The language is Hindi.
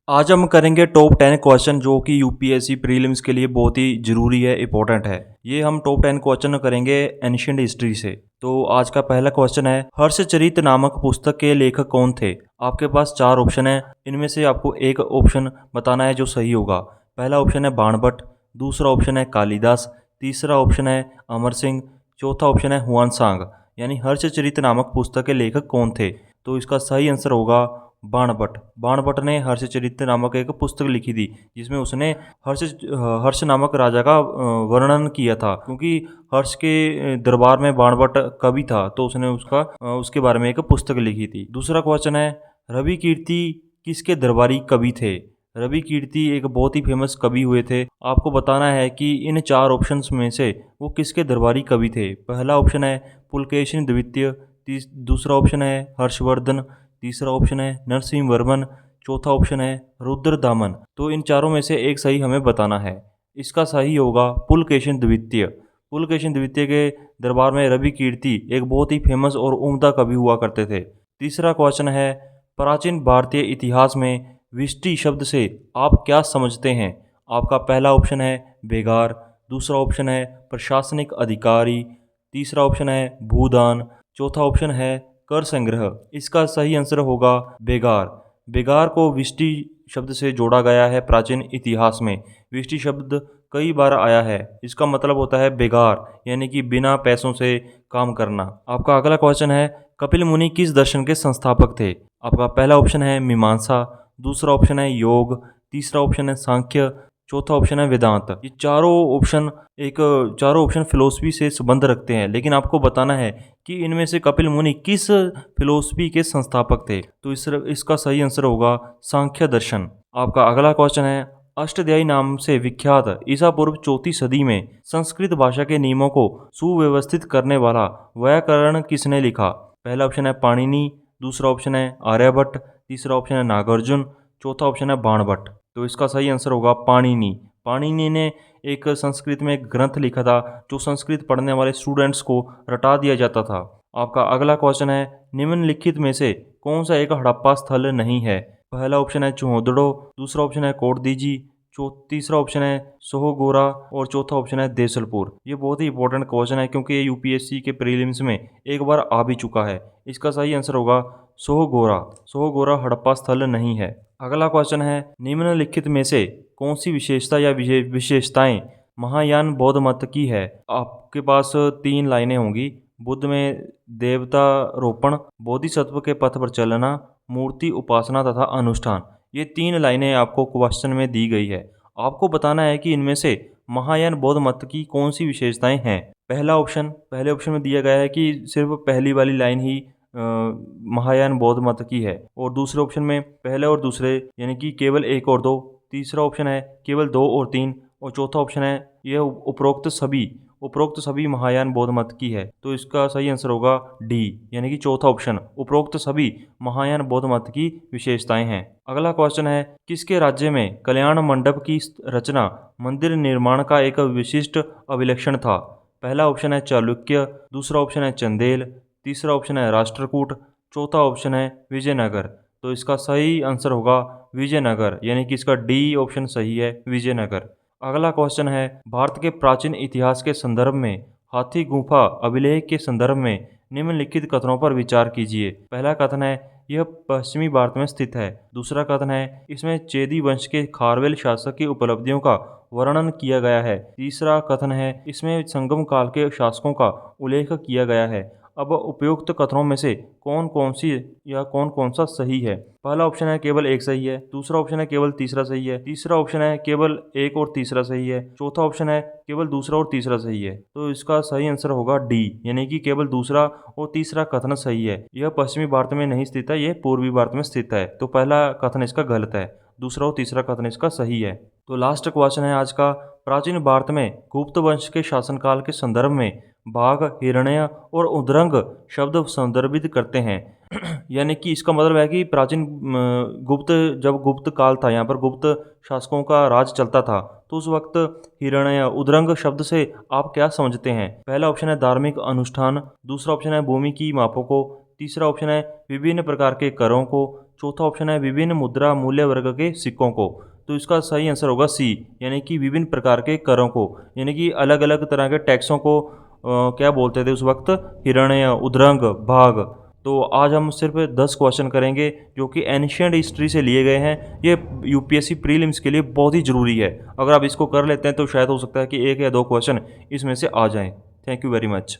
आज हम करेंगे टॉप 10 क्वेश्चन जो कि यूपीएससी प्रीलिम्स के लिए बहुत ही ज़रूरी है, इंपॉर्टेंट है। ये हम टॉप 10 क्वेश्चन करेंगे एंशिएंट हिस्ट्री से। तो आज का पहला क्वेश्चन है, हर्षचरित नामक पुस्तक के लेखक कौन थे? आपके पास 4 ऑप्शन है, इनमें से आपको एक ऑप्शन बताना है जो सही होगा। पहला ऑप्शन है बाणभट्ट, दूसरा ऑप्शन है कालिदास, तीसरा ऑप्शन है अमर सिंह, चौथा ऑप्शन है हुआनसांग। यानी हर्षचरित नामक पुस्तक के लेखक कौन थे? तो इसका सही आंसर होगा बाणभट्ट। बाणभट्ट ने हर्षचरित नामक एक पुस्तक लिखी थी जिसमें उसने हर्ष नामक राजा का वर्णन किया था, क्योंकि हर्ष के दरबार में बाणभट्ट कवि था तो उसने उसके बारे में एक पुस्तक लिखी थी। दूसरा क्वेश्चन है, रवि कीर्ति किसके दरबारी कवि थे? रवि कीर्ति एक बहुत ही फेमस कवि हुए थे। आपको बताना है कि इन 4 ऑप्शंस में से वो किसके दरबारी कवि थे। पहला ऑप्शन है पुलकेशिन द्वितीय, दूसरा ऑप्शन है हर्षवर्धन, तीसरा ऑप्शन है नरसिंह वर्मन, चौथा ऑप्शन है रुद्रदामन। तो इन चारों में से एक सही हमें बताना है। इसका सही होगा पुलकेशिन द्वितीय। पुलकेशिन द्वितीय के दरबार में रवि कीर्ति एक बहुत ही फेमस और उम्दा कवि हुआ करते थे। तीसरा क्वेश्चन है, प्राचीन भारतीय इतिहास में विष्टि शब्द से आप क्या समझते हैं? आपका पहला ऑप्शन है बेगार, दूसरा ऑप्शन है प्रशासनिक अधिकारी, तीसरा ऑप्शन है भूदान, चौथा ऑप्शन है कर संग्रह। इसका सही आंसर होगा बेगार। बेगार को विष्टि शब्द से जोड़ा गया है प्राचीन इतिहास में। विष्टि शब्द कई बार आया है। इसका मतलब होता है बेगार, यानी कि बिना पैसों से काम करना। आपका अगला क्वेश्चन है, कपिल मुनि किस दर्शन के संस्थापक थे? आपका पहला ऑप्शन है मीमांसा, दूसरा ऑप्शन है योग, तीसरा ऑप्शन है सांख्य, चौथा ऑप्शन है वेदांत। ये चारों ऑप्शन फिलोसफी से संबंध रखते हैं, लेकिन आपको बताना है कि इनमें से कपिल मुनि किस फिलोसफी के संस्थापक थे। तो इसका सही आंसर होगा सांख्य दर्शन। आपका अगला क्वेश्चन है, अष्टाध्यायी नाम से विख्यात ईसा पूर्व 4वीं सदी में संस्कृत भाषा के नियमों को सुव्यवस्थित करने वाला व्याकरण किसने लिखा? पहला ऑप्शन है पाणिनि, दूसरा ऑप्शन है आर्यभट्ट, तीसरा ऑप्शन है नागार्जुन, चौथा ऑप्शन है बाणभट्ट। तो इसका सही आंसर होगा पाणिनि। पाणिनि ने एक संस्कृत में एक ग्रंथ लिखा था जो संस्कृत पढ़ने वाले स्टूडेंट्स को रटा दिया जाता था। आपका अगला क्वेश्चन है, निम्नलिखित में से कौन सा एक हड़प्पा स्थल नहीं है? पहला ऑप्शन है चौहदड़ो, दूसरा ऑप्शन है कोटदीजी, तीसरा ऑप्शन है सोहगोरा और चौथा ऑप्शन है देसलपुर। ये बहुत ही इंपॉर्टेंट क्वेश्चन है क्योंकि ये यूपीएससी के प्रीलिम्स में एक बार आ भी चुका है। इसका सही आंसर होगा सोहगोरा। सोहगोरा हड़प्पा स्थल नहीं है। अगला क्वेश्चन है, निम्नलिखित में से कौन सी विशेषता या विशेषताएं महायान बौद्ध मत की है? आपके पास 3 लाइनें होंगी। बुद्ध में देवता रोपण, बोधिसत्व के पथ पर चलना, मूर्ति उपासना तथा अनुष्ठान। ये 3 लाइनें आपको क्वेश्चन में दी गई है। आपको बताना है कि इनमें से महायान बौद्ध मत की कौन सी विशेषताएं हैं। पहले ऑप्शन में दिया गया है कि सिर्फ पहली वाली लाइन ही महायान बौद्ध मत की है, और दूसरे ऑप्शन में पहले और दूसरे यानी कि केवल 1 और 2, तीसरा ऑप्शन है केवल 2 और 3, और चौथा ऑप्शन है यह उपरोक्त सभी महायान बौद्ध मत की है। तो इसका सही आंसर होगा डी, यानी कि चौथा ऑप्शन, उपरोक्त सभी महायान बौद्ध मत की विशेषताएं हैं। अगला क्वेश्चन है, किसके राज्य में कल्याण मंडप की रचना मंदिर निर्माण का एक विशिष्ट अभिलक्षण था? पहला ऑप्शन है चालुक्य, दूसरा ऑप्शन है चंदेल, तीसरा ऑप्शन है राष्ट्रकूट, चौथा ऑप्शन है विजयनगर। तो इसका सही आंसर होगा विजयनगर, यानी कि इसका डी ऑप्शन सही है, विजयनगर। अगला क्वेश्चन है, भारत के प्राचीन इतिहास के संदर्भ में हाथी गुफा अभिलेख के संदर्भ में निम्नलिखित कथनों पर विचार कीजिए। पहला कथन है यह पश्चिमी भारत में स्थित है। दूसरा कथन है इसमें चेदी वंश के खारवेल शासक की उपलब्धियों का वर्णन किया गया है। तीसरा कथन है इसमें संगम काल के शासकों का उल्लेख किया गया है। अब उपयुक्त कथनों में से कौन कौन सा सही है? पहला ऑप्शन है केवल एक सही है, दूसरा ऑप्शन है केवल तीसरा सही है, तीसरा ऑप्शन है केवल एक और तीसरा सही है, चौथा ऑप्शन है केवल दूसरा और तीसरा सही है। तो इसका सही आंसर होगा डी, यानी कि केवल दूसरा और तीसरा कथन सही है। यह पश्चिमी भारत में नहीं स्थित है, यह पूर्वी भारत में स्थित है। तो पहला कथन इसका गलत है, दूसरा और तीसरा कथन इसका सही है। तो लास्ट क्वेश्चन है आज का, प्राचीन भारत में गुप्त वंश के शासनकाल के संदर्भ में बाघ, हिरण्य और उद्रंग शब्द संदर्भित करते हैं। यानी कि इसका मतलब है कि प्राचीन जब गुप्त काल था, यहाँ पर गुप्त शासकों का राज चलता था, तो उस वक्त हिरण्य उद्रंग शब्द से आप क्या समझते हैं? पहला ऑप्शन है धार्मिक अनुष्ठान, दूसरा ऑप्शन है भूमि की मापों को, तीसरा ऑप्शन है विभिन्न प्रकार के करों को, चौथा ऑप्शन है विभिन्न मुद्रा मूल्य वर्ग के सिक्कों को। तो इसका सही आंसर होगा सी, यानी कि विभिन्न प्रकार के करों को, यानी कि अलग अलग तरह के टैक्सों को क्या बोलते थे उस वक्त, हिरण्य, उद्रंग, भाग। तो आज हम सिर्फ 10 क्वेश्चन करेंगे जो कि एंशिएंट हिस्ट्री से लिए गए हैं। ये यूपीएससी प्रीलिम्स के लिए बहुत ही ज़रूरी है। अगर आप इसको कर लेते हैं तो शायद हो सकता है कि 1 या 2 क्वेश्चन इसमें से आ जाएं। Thank you very much.